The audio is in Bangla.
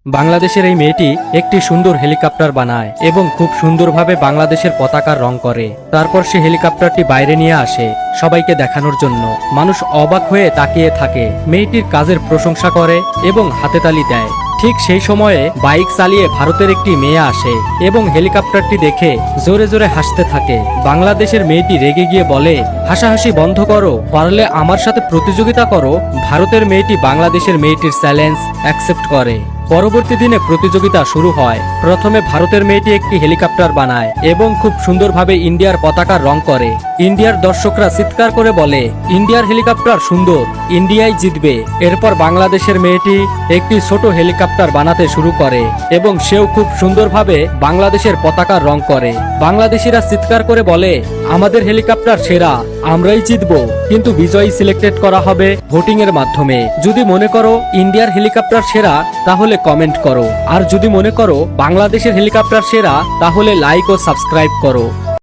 বাংলাদেশের এই মেয়েটি একটি সুন্দর হেলিকপ্টার বানায় এবং খুব সুন্দরভাবে বাংলাদেশের পতাকার রং করে। তারপর সে হেলিকপ্টারটি বাইরে নিয়ে আসে সবাইকে দেখানোর জন্য। মানুষ অবাক হয়ে তাকিয়ে থাকে, মেয়েটির কাজের প্রশংসা করে এবং হাতে তালি দেয়। ঠিক সেই সময়ে বাইক চালিয়ে ভারতের একটি মেয়ে আসে এবং হেলিকপ্টারটি দেখে জোরে জোরে হাসতে থাকে। বাংলাদেশের মেয়েটি রেগে গিয়ে বলে, হাসাহাসি বন্ধ করো, পারলে আমার সাথে প্রতিযোগিতা করো। ভারতের মেয়েটি বাংলাদেশের মেয়েটির চ্যালেঞ্জ অ্যাকসেপ্ট করে। পরবর্তী দিনে প্রতিযোগিতা শুরু হয়। প্রথমে ভারতের মেয়েটি একটি হেলিকপ্টার বানায় এবং খুব সুন্দরভাবে ইন্ডিয়ার পতাকার রং করে। ইন্ডিয়ার দর্শকরা চিৎকার করে বলে, ইন্ডিয়ার হেলিকপ্টার সুন্দর, ইন্ডিয়াই জিতবে। এরপর বাংলাদেশের মেয়েটি একটি ছোট হেলিকপ্টার বানাতে শুরু করে এবং সেও খুব সুন্দরভাবে বাংলাদেশের পতাকার রং করে। বাংলাদেশিরা চিৎকার করে বলে, আমাদের হেলিকপ্টার সেরা, আমরাই জিতবো। কিন্তু বিজয়ী সিলেক্টেড করা হবে ভোটিং এর মাধ্যমে। যদি মনে করো ইন্ডিয়ার হেলিকপ্টার সেরা তাহলে কমেন্ট করো, আর যদি মনে করো বাংলাদেশের হেলিকপ্টার সেরা তাহলে লাইক ও সাবস্ক্রাইব করো।